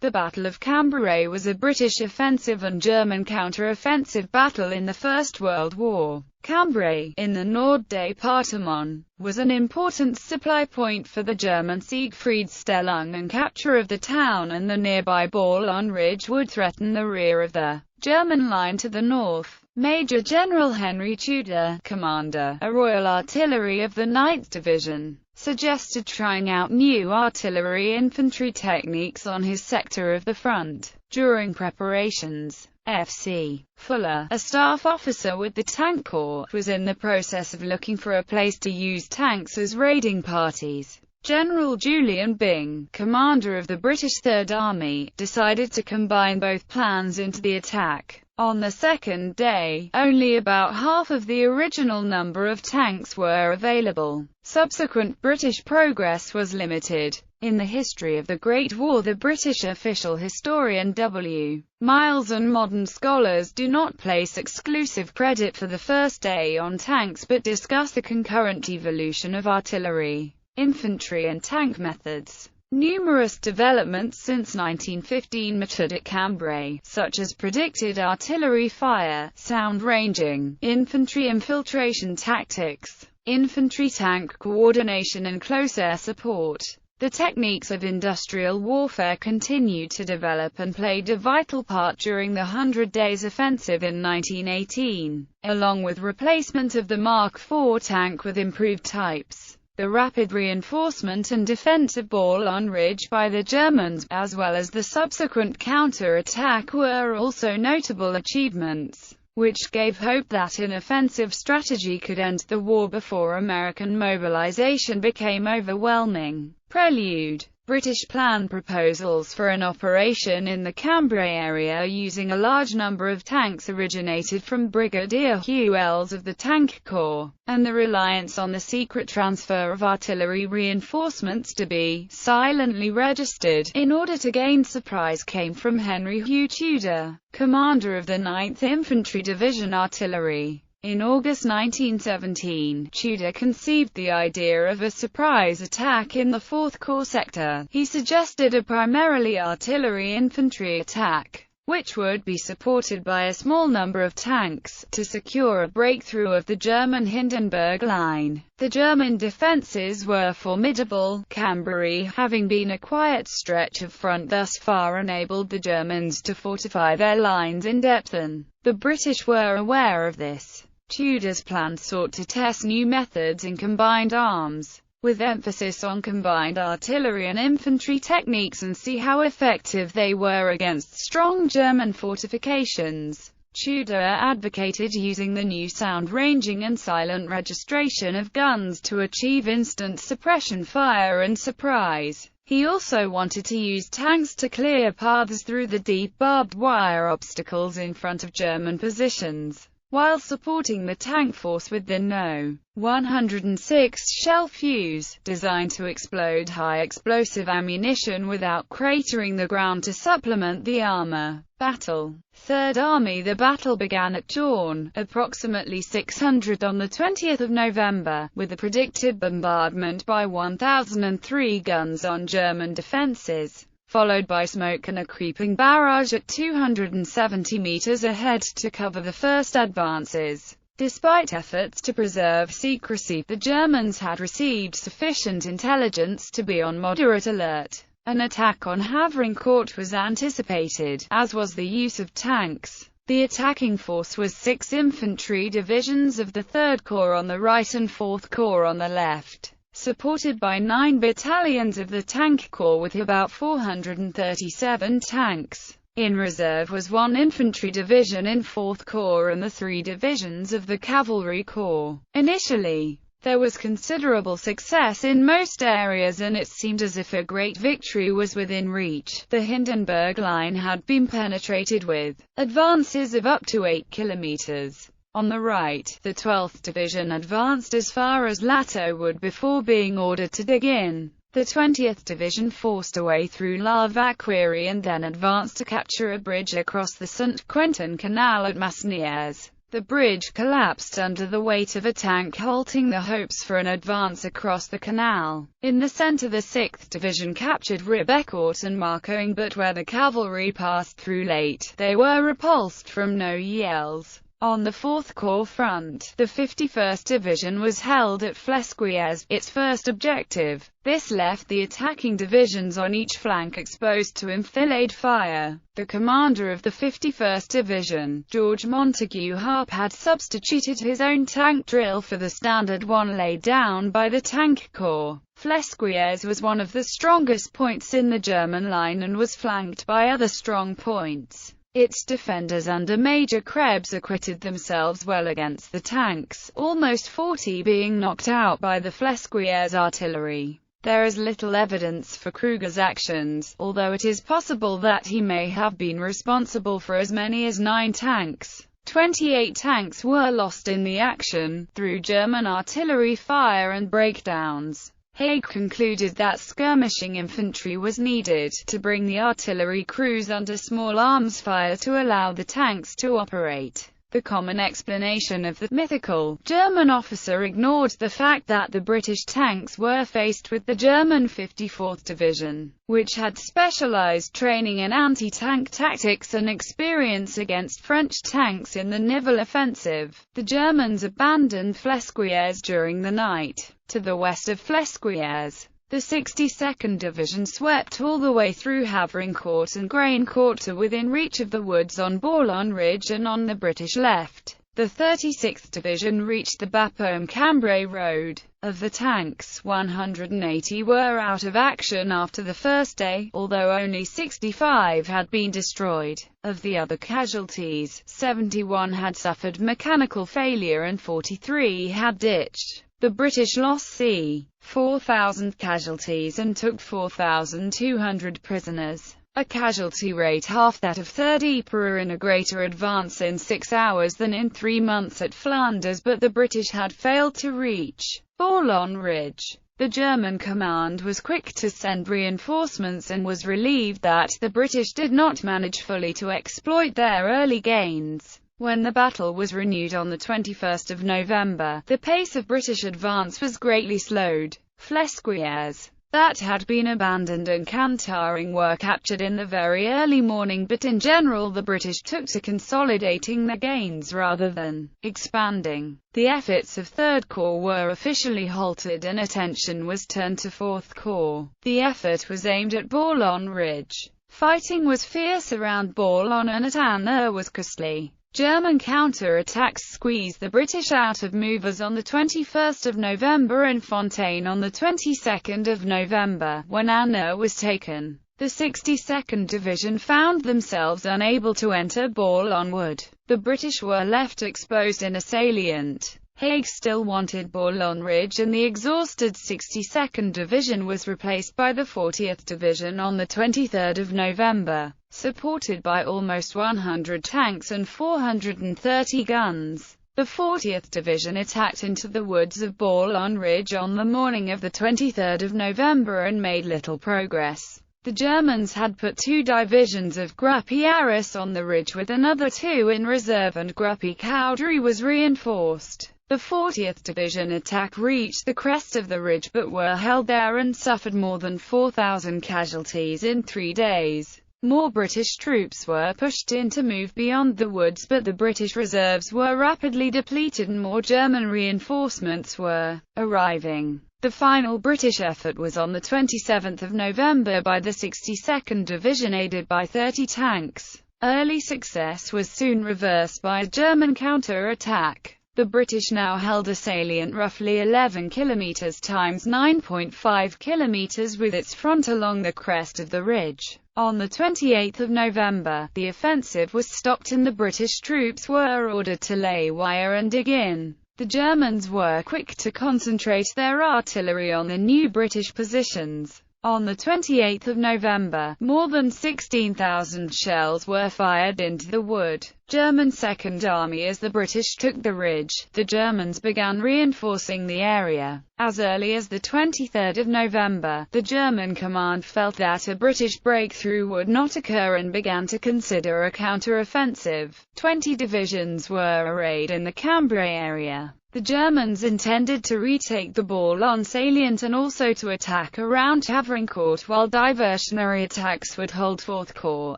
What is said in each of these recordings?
The Battle of Cambrai was a British offensive and German counter-offensive battle in the First World War. Cambrai, in the Nord-Département, was an important supply point for the German Siegfriedstellung, and capture of the town and the nearby Boulogne Ridge would threaten the rear of the German line to the north. Major General Henry Tudor, commander, Royal Artillery of the 9th Division, suggested trying out new artillery infantry techniques on his sector of the front. During preparations, F.C. Fuller, a staff officer with the Tank Corps, was in the process of looking for a place to use tanks as raiding parties. General Julian Byng, commander of the British Third Army, decided to combine both plans into the attack. On the second day, only about half of the original number of tanks were available. Subsequent British progress was limited. In the history of the Great War, the British official historian W. Miles and modern scholars do not place exclusive credit for the first day on tanks but discuss the concurrent evolution of artillery, infantry and tank methods. Numerous developments since 1915 matured at Cambrai, such as predicted artillery fire, sound ranging, infantry infiltration tactics, infantry-tank coordination and close air support. The techniques of industrial warfare continued to develop and played a vital part during the 100 Days Offensive in 1918, along with replacement of the Mark IV tank with improved types. The rapid reinforcement and defense of Boulogne Ridge by the Germans, as well as the subsequent counter-attack, were also notable achievements, which gave hope that an offensive strategy could end the war before American mobilization became overwhelming. Prelude. British plan proposals for an operation in the Cambrai area using a large number of tanks originated from Brigadier Hugh Ells of the Tank Corps, and the reliance on the secret transfer of artillery reinforcements to be silently registered in order to gain surprise came from Henry Hugh Tudor, commander of the 9th Infantry Division Artillery. In August 1917, Tudor conceived the idea of a surprise attack in the 4th Corps sector. He suggested a primarily artillery-infantry attack, which would be supported by a small number of tanks, to secure a breakthrough of the German Hindenburg Line. The German defences were formidable. Cambrai, having been a quiet stretch of front thus far, enabled the Germans to fortify their lines in depth, and the British were aware of this. Tudor's plan sought to test new methods in combined arms, with emphasis on combined artillery and infantry techniques, and see how effective they were against strong German fortifications. Tudor advocated using the new sound ranging and silent registration of guns to achieve instant suppression fire and surprise. He also wanted to use tanks to clear paths through the deep barbed wire obstacles in front of German positions, while supporting the tank force with the No. 106 shell fuse, designed to explode high-explosive ammunition without cratering the ground to supplement the armor. Battle. Third Army. The battle began at dawn, approximately 600 on the 20th of November, with a predicted bombardment by 1,003 guns on German defenses, followed by smoke and a creeping barrage at 270 meters ahead to cover the first advances. Despite efforts to preserve secrecy, the Germans had received sufficient intelligence to be on moderate alert. An attack on Havrincourt was anticipated, as was the use of tanks. The attacking force was 6 infantry divisions of the 3rd Corps on the right and 4th Corps on the left, supported by 9 battalions of the Tank Corps with about 437 tanks. In reserve was 1 infantry division in 4th Corps and the 3 divisions of the Cavalry Corps. Initially, there was considerable success in most areas, and it seemed as if a great victory was within reach. The Hindenburg Line had been penetrated with advances of up to 8 kilometers. On the right, the 12th Division advanced as far as Lateau Wood before being ordered to dig in. The 20th Division forced a way through La Vacquerie and then advanced to capture a bridge across the St. Quentin Canal at Masnieres. The bridge collapsed under the weight of a tank, halting the hopes for an advance across the canal. In the center, the 6th Division captured Ribécourt and Marcoing, but where the cavalry passed through late, they were repulsed from Noyelles. On the 4th Corps front, the 51st Division was held at Flesquières, its first objective. This left the attacking divisions on each flank exposed to enfilade fire. The commander of the 51st Division, George Montague Harp, had substituted his own tank drill for the standard one laid down by the Tank Corps. Flesquières was one of the strongest points in the German line and was flanked by other strong points. Its defenders under Major Krebs acquitted themselves well against the tanks, almost 40 being knocked out by the Flesquières artillery. There is little evidence for Kruger's actions, although it is possible that he may have been responsible for as many as 9 tanks. 28 tanks were lost in the action, through German artillery fire and breakdowns. Haig concluded that skirmishing infantry was needed to bring the artillery crews under small arms fire to allow the tanks to operate. The common explanation of the mythical German officer ignored the fact that the British tanks were faced with the German 54th Division, which had specialized training in anti-tank tactics and experience against French tanks in the Nivelle offensive. The Germans abandoned Flesquières during the night. To the west of Flesquières, the 62nd Division swept all the way through Havrincourt and Graincourt to within reach of the woods on Bourlon Ridge and on the British left. The 36th Division reached the Bapaume-Cambrai road. Of the tanks, 180 were out of action after the first day, although only 65 had been destroyed. Of the other casualties, 71 had suffered mechanical failure and 43 had ditched. The British lost c. 4,000 casualties and took 4,200 prisoners, a casualty rate half that of 3rd Ypres, in a greater advance in 6 hours than in 3 months at Flanders, but the British had failed to reach Bourlon Ridge. The German command was quick to send reinforcements and was relieved that the British did not manage fully to exploit their early gains. When the battle was renewed on the 21st of November, the pace of British advance was greatly slowed. Flesquières, that had been abandoned, and Cantaring were captured in the very early morning, but in general the British took to consolidating their gains rather than expanding. The efforts of 3rd Corps were officially halted and attention was turned to 4th Corps. The effort was aimed at Bourlon Ridge. Fighting was fierce around Bourlon and at Anneux was costly. German counter-attacks squeezed the British out of movers on the 21st of November and Fontaine on the 22nd of November, when Anneux was taken. The 62nd Division found themselves unable to enter Bourlon Wood. The British were left exposed in a salient. Haig still wanted Bourlon Ridge, and the exhausted 62nd Division was replaced by the 40th Division on the 23rd of November, supported by almost 100 tanks and 430 guns. The 40th Division attacked into the woods of Bourlon Ridge on the morning of the 23rd of November and made little progress. The Germans had put 2 divisions of Gruppe-Arras on the ridge with another 2 in reserve, and Gruppe-Caudry was reinforced. The 40th Division attack reached the crest of the ridge but were held there and suffered more than 4,000 casualties in 3 days. More British troops were pushed in to move beyond the woods, but the British reserves were rapidly depleted and more German reinforcements were arriving. The final British effort was on the 27th of November by the 62nd Division aided by 30 tanks. Early success was soon reversed by a German counter-attack. The British now held a salient roughly 11 kilometers times 9.5 kilometers with its front along the crest of the ridge. On the 28th of November, the offensive was stopped and the British troops were ordered to lay wire and dig in. The Germans were quick to concentrate their artillery on the new British positions. On the 28th of November, more than 16,000 shells were fired into the Wood German Second Army as the British took the ridge. The Germans began reinforcing the area. As early as the 23rd of November, the German command felt that a British breakthrough would not occur and began to consider a counter-offensive. 20 divisions were arrayed in the Cambrai area. The Germans intended to retake the Bourlon salient and also to attack around Havrincourt, while diversionary attacks would hold Fourth Corps.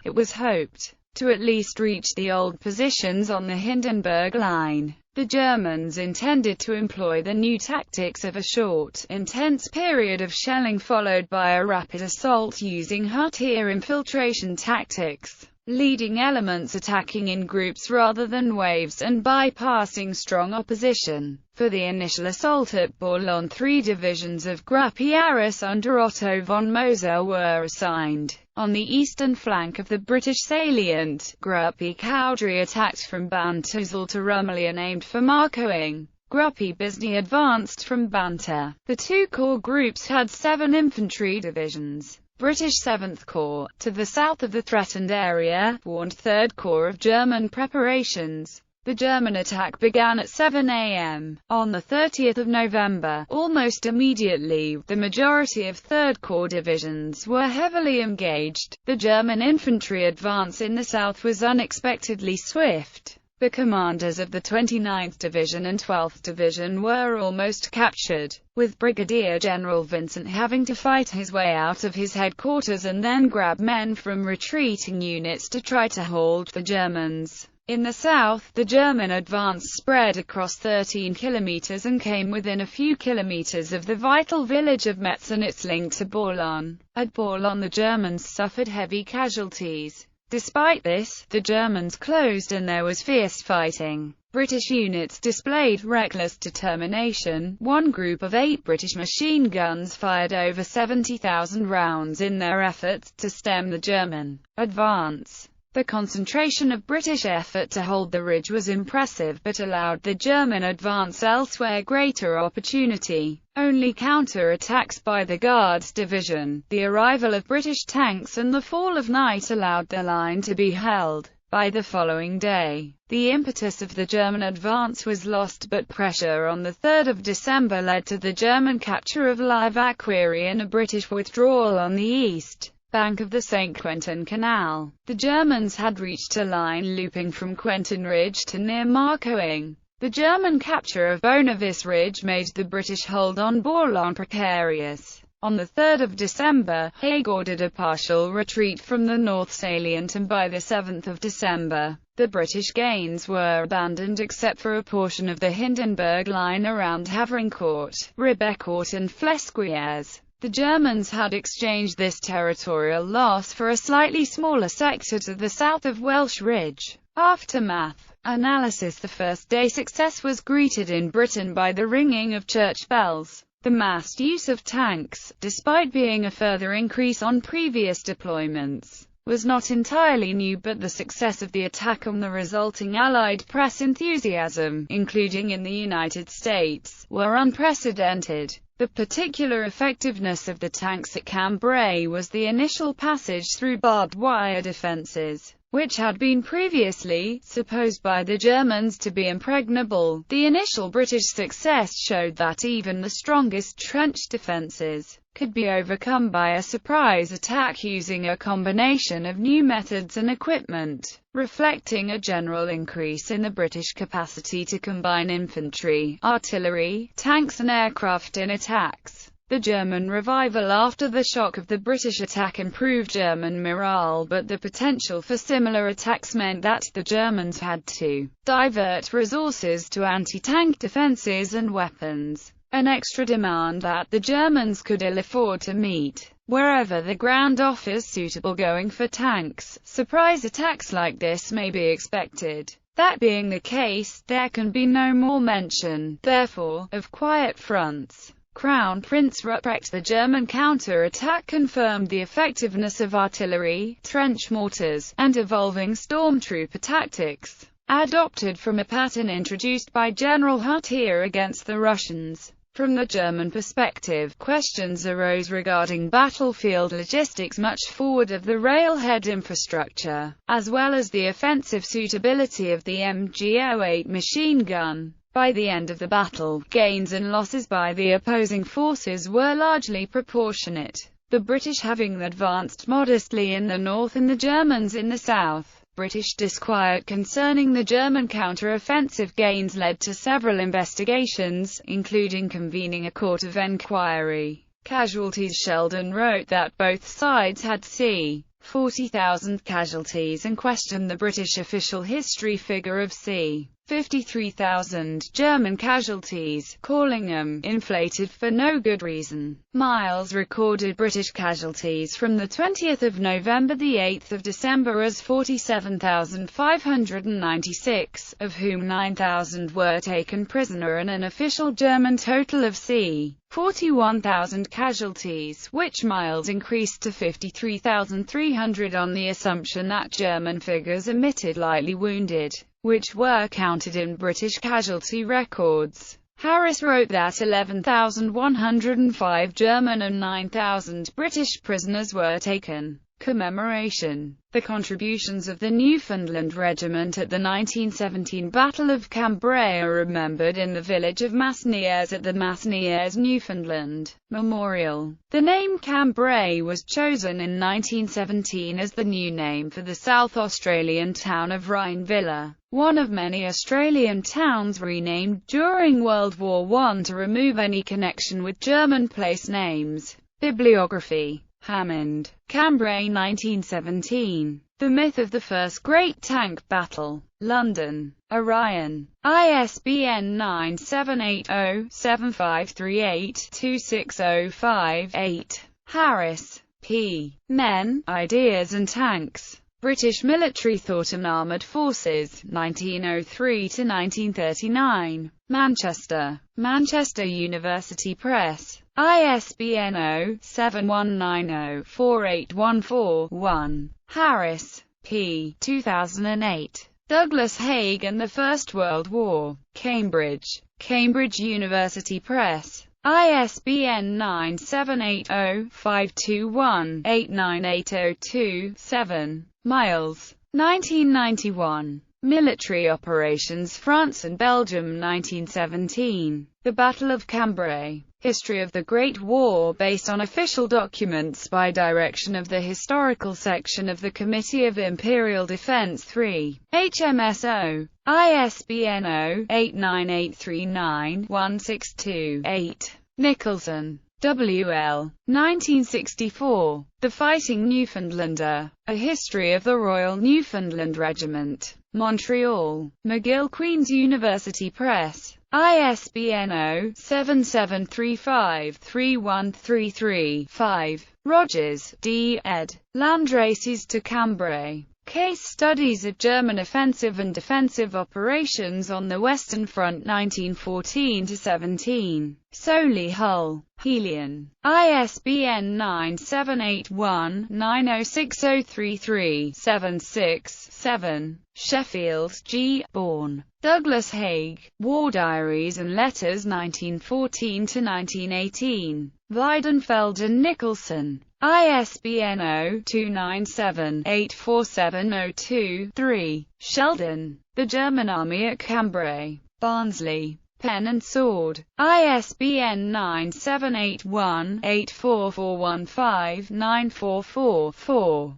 It was hoped to at least reach the old positions on the Hindenburg Line. The Germans intended to employ the new tactics of a short, intense period of shelling followed by a rapid assault using hot-air infiltration tactics, leading elements attacking in groups rather than waves and bypassing strong opposition. For the initial assault at Bourlon, 3 divisions of Gruppe under Otto von Moser were assigned. On the eastern flank of the British salient, Gruppe Caudry attacked from Bantusal to Rumilly and aimed for Marcoing. Gruppe Bisney advanced from Banta. The 2 corps groups had 7 infantry divisions. British 7th Corps, to the south of the threatened area, warned 3rd Corps of German preparations. The German attack began at 7 a.m. on the 30th of November. Almost immediately, the majority of 3rd Corps divisions were heavily engaged. The German infantry advance in the south was unexpectedly swift. The commanders of the 29th Division and 12th Division were almost captured, with Brigadier General Vincent having to fight his way out of his headquarters and then grab men from retreating units to try to halt the Germans. In the south, the German advance spread across 13 kilometers and came within a few kilometers of the vital village of Metz and its link to Bourlon. At Bourlon, the Germans suffered heavy casualties. Despite this, the Germans closed and there was fierce fighting. British units displayed reckless determination. One group of 8 British machine guns fired over 70,000 rounds in their efforts to stem the German advance. The concentration of British effort to hold the ridge was impressive but allowed the German advance elsewhere greater opportunity. Only counter-attacks by the Guards Division, the arrival of British tanks and the fall of night allowed the line to be held. By the following day, the impetus of the German advance was lost, but pressure on the 3rd of December led to the German capture of La Vacquerie and a British withdrawal on the east bank of the St. Quentin Canal. The Germans had reached a line looping from Quentin Ridge to near Marcoing. The German capture of Bonavis Ridge made the British hold on Bourlon precarious. On the 3rd of December, Haig ordered a partial retreat from the North Salient, and by the 7th of December, the British gains were abandoned except for a portion of the Hindenburg Line around Havrincourt, Ribecourt and Flesquières. The Germans had exchanged this territorial loss for a slightly smaller sector to the south of Welsh Ridge. Aftermath analysis. The first-day success was greeted in Britain by the ringing of church bells. The massed use of tanks, despite being a further increase on previous deployments, was not entirely new, but the success of the attack and the resulting Allied press enthusiasm, including in the United States, were unprecedented. The particular effectiveness of the tanks at Cambrai was the initial passage through barbed wire defenses, which had been previously supposed by the Germans to be impregnable. The initial British success showed that even the strongest trench defenses could be overcome by a surprise attack using a combination of new methods and equipment, reflecting a general increase in the British capacity to combine infantry, artillery, tanks and aircraft in attacks. The German revival after the shock of the British attack improved German morale, but the potential for similar attacks meant that the Germans had to divert resources to anti-tank defenses and weapons, an extra demand that the Germans could ill afford to meet. Wherever the ground offers suitable going for tanks, surprise attacks like this may be expected. That being the case, there can be no more mention, therefore, of quiet fronts. Crown Prince Ruprecht. The German counter-attack confirmed the effectiveness of artillery, trench mortars, and evolving stormtrooper tactics, adopted from a pattern introduced by General Hutier against the Russians. From the German perspective, questions arose regarding battlefield logistics much forward of the railhead infrastructure, as well as the offensive suitability of the MG-08 machine gun. By the end of the battle, gains and losses by the opposing forces were largely proportionate, the British having advanced modestly in the north and the Germans in the south. British disquiet concerning the German counter-offensive gains led to several investigations, including convening a court of enquiry. Casualties. Sheldon wrote that both sides had c. 40,000 casualties and questioned the British official history figure of c. 53,000 German casualties, calling them inflated for no good reason. Miles recorded British casualties from the 20th of November to the 8th of December as 47,596, of whom 9,000 were taken prisoner, and an official German total of c. 41,000 casualties, which Miles increased to 53,300 on the assumption that German figures omitted lightly wounded, which were counted in British casualty records. Harris wrote that 11,105 German and 9,000 British prisoners were taken. Commemoration. The contributions of the Newfoundland Regiment at the 1917 Battle of Cambrai are remembered in the village of Masnieres at the Masnieres, Newfoundland Memorial. The name Cambrai was chosen in 1917 as the new name for the South Australian town of Rhinevilla, one of many Australian towns renamed during World War I to remove any connection with German place names. Bibliography. Hammond. Cambrai 1917. The Myth of the First Great Tank Battle. London. Orion. ISBN 978-0-7538-2605-8. Harris, P. Men, Ideas and Tanks. British Military Thought and Armoured Forces, 1903–1939. Manchester. Manchester University Press. ISBN 0-7190-4814-1. Harris, P. 2008. Douglas Haig and the First World War. Cambridge. Cambridge University Press. ISBN 978-0-521-89802-7. Miles. 1991. Military Operations France and Belgium 1917. The Battle of Cambrai. History of the Great War based on official documents by direction of the Historical Section of the Committee of Imperial Defense 3. HMSO. ISBN 0-89839-162-8. Nicholson. W.L. 1964. The Fighting Newfoundlander. A History of the Royal Newfoundland Regiment. Montreal. McGill Queen's University Press. ISBN 0-7735-3133-5. Rogers, D. ed. Landraces to Cambrai. Case Studies of German Offensive and Defensive Operations on the Western Front 1914–17. Soley Hull. Helion. ISBN 978-1-906033-76-7. Sheffield, G. Bourne. Douglas Haig. War Diaries and Letters 1914–1918. Weidenfeld and Nicholson. ISBN 0-297-84702-3. Sheldon. The German Army at Cambrai. Barnsley. Pen and Sword. ISBN 9781844159444-4.